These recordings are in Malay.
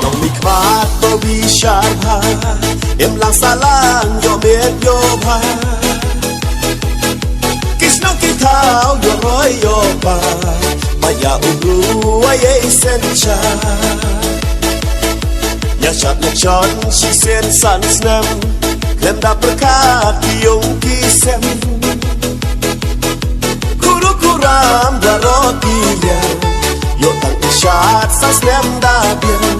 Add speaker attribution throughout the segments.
Speaker 1: Nong nikmat berwisharha Em lang salang yo met yo bha Kisno kitao yo roy yo ba Maya uru ay sencha Nyashat na chon si sen san snem Klem da berkat yung kisem Kuru kuram da roti ya Yo tang isyat sa snem da biya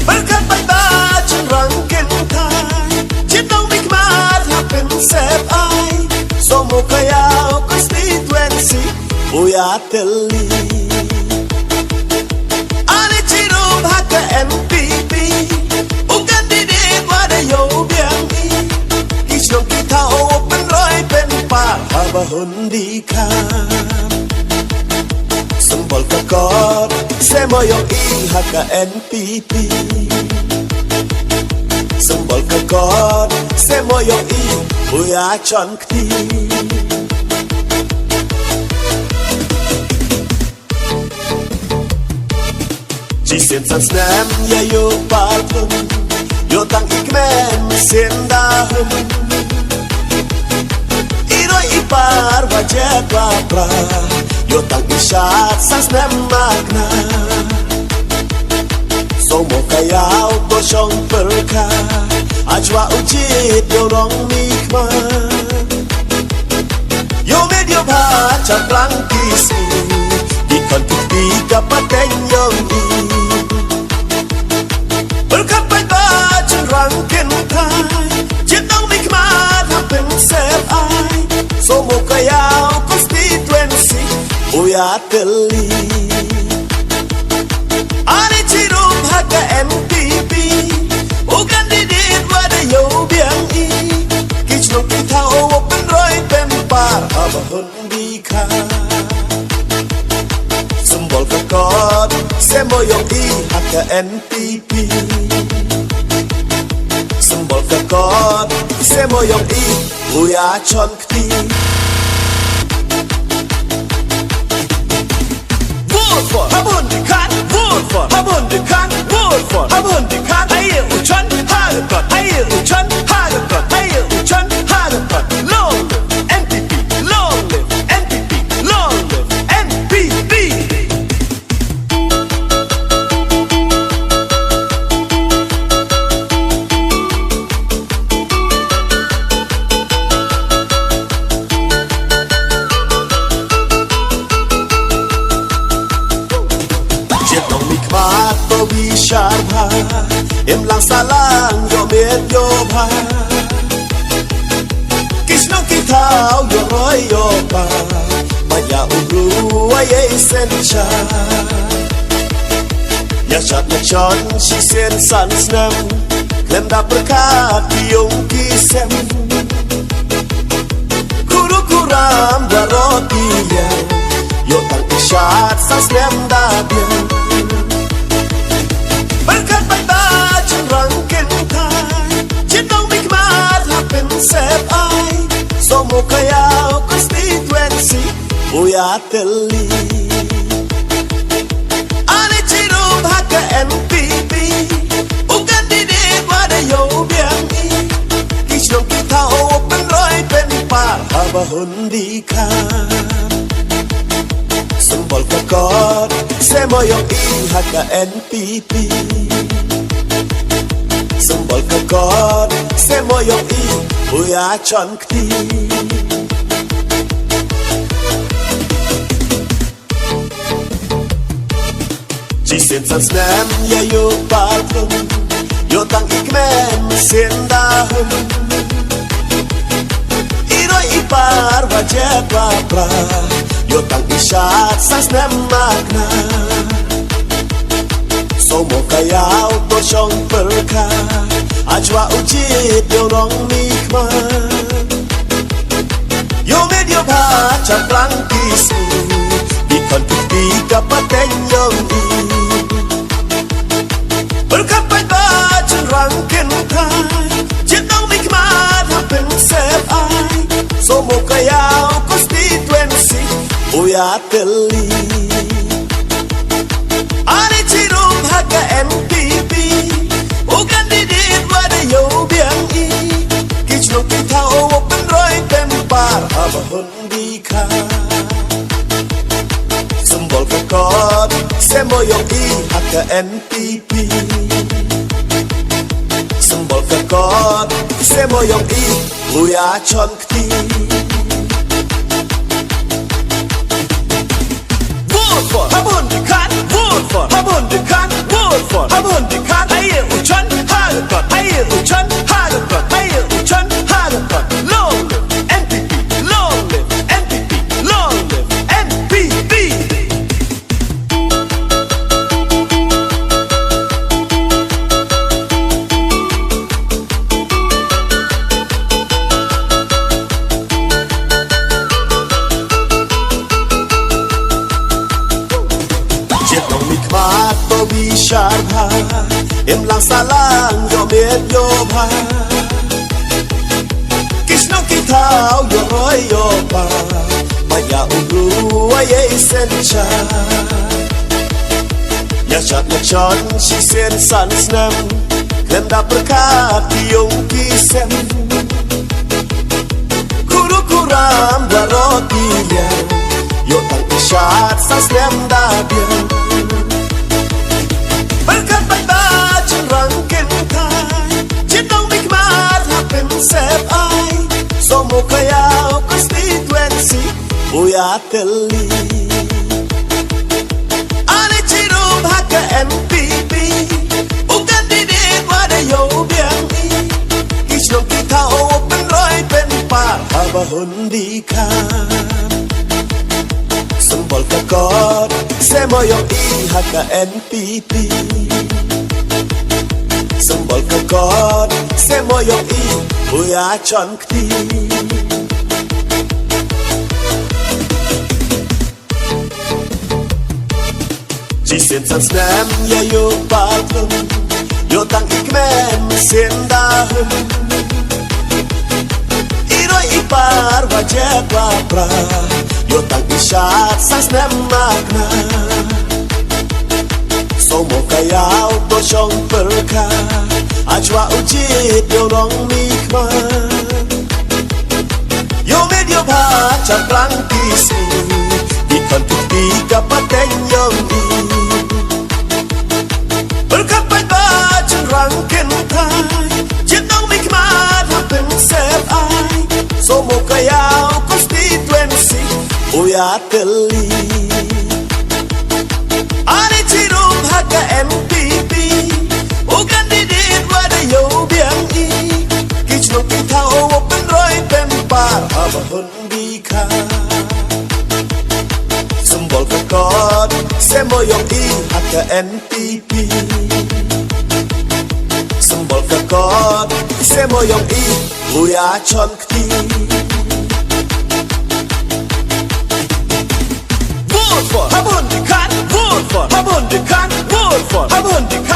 Speaker 1: Berkat bata cenderang kentai Cintau nikmat hapen sep ai Somo kaya constituency Uya teli Ani cirum haka NPP Ugan didit wada yo biang i Kisyon kita open roy pen pa Habahun di kam Sembol kekot Semoyong i haka NPP Sembol kekot Semoyong i Uya chon kti Chỉ xin sẵn snem ya yo partum Yo tang ikmen sin dahum Iroi ipar wajah pra Yo tang isyat sẵn snem magna Somo kayao dosyong perka Ajwa ujit yo rong mikma Yo medio baca plangkisi Di kontuk di kapateng yong i Berkat bata cenderang kentai Cintau nikmat hapen sep ai Somo kayao constituency Uya teli Ani cirum haka NPP Ugan didit wada yo biang i Kichno kita open roy pen par Abahun dikha Sembol kekot Semoyong i haka NPP Sembol kekot Semoyong i Uya chon kti Vote for Habun dikan Vote for Habun dikan Vote for Habun dikan Aye uchon hagatot Aye uchon hagatot Aye uchon hagatot Long live NPP Long live NPP Long live NPP Nikmat berwisharha Em lang salang yo met yo bha Kisno kitao yo roy yo ba Maya uru ay sencha Nyashat na chon si sen san snem Klem da berkat yung kisem Kuru kuram da roti ya Yo tang isyat sa snem da biya Berkat bata cenderang kentai Cintau nikmat hapen sep ai Somo kayao constituency Uya teli Ani cirum haka NPP Ugan didit wada yo biang i Kisyon kita open roy pen pa Habahun dikam Sembol kekot Semoyong i haka NPP Sembol kekot Semoyong i Uya chon kti Chỉ xin sẵn snem ya yo partum Yo tang ikmen sin dahum Iroi ipar wajah pra Yo tang isyat sa snem magna Somo kayao dosyong perka Ajwa ujit yo rong mikma Yo medio baca plangkisi Di kontuk di kapateng yong i Berkat bata cenderang kentai Cintau nikmat hapen sep ai Somo kayao constituency Uya teli Ani cirum Semoyong I haka NPP Symbol kekot Semoyong I Buya chon kti Vote for Habundikan Vote for Habundikan Vote for Habundikan Aye uchon hagakot Aye uchon hagakot Aye uchon hagakot Long live NPP Long live NPP Long live NPP Sharha em lang salang yo met yo bha Kisno ki thao yo roi yo pa Maya uru ay sen cha Ya chat ya chon si sen san snem Ganda berkat yung kisem Kuru kuram daroti ya Yo tang ishat sa snem da bian Berkat baita cenderang kentai Cintang mikmat hapen sep ai Somo kaya constituency Buya teli Ane cirum haka MPP Bukan didit wada yo biang i Kisnong kita open roy pen par Habahundikan Symbol kekot Semoyong I haka NPP Symbol kekot Semoyong I Buya chon kti Jisen san snem ya yo patung Yo tang ikmen sen dahun Iroi ipar wajah wapra Yo tang isyat sa snem makna Somo kayau dosyong perka Ajwa ujit yo rong mikma Yo medio baca plang kisi Ikan tuti kapateng yong i Berkat baca cenderang kentai Jendong mikmat hapen sep ai Somo kayau constituency Buya teli Ane cirum haka MPP Bukan didit wada yo biang i Kicnong kita open roy pempar Habahundikan Symbol kekot Semoyong I haka NPP Symbol kekot Semoyong I Buya chon kti Vote for Habundikan Vote for Habundikan Vote for Habundikan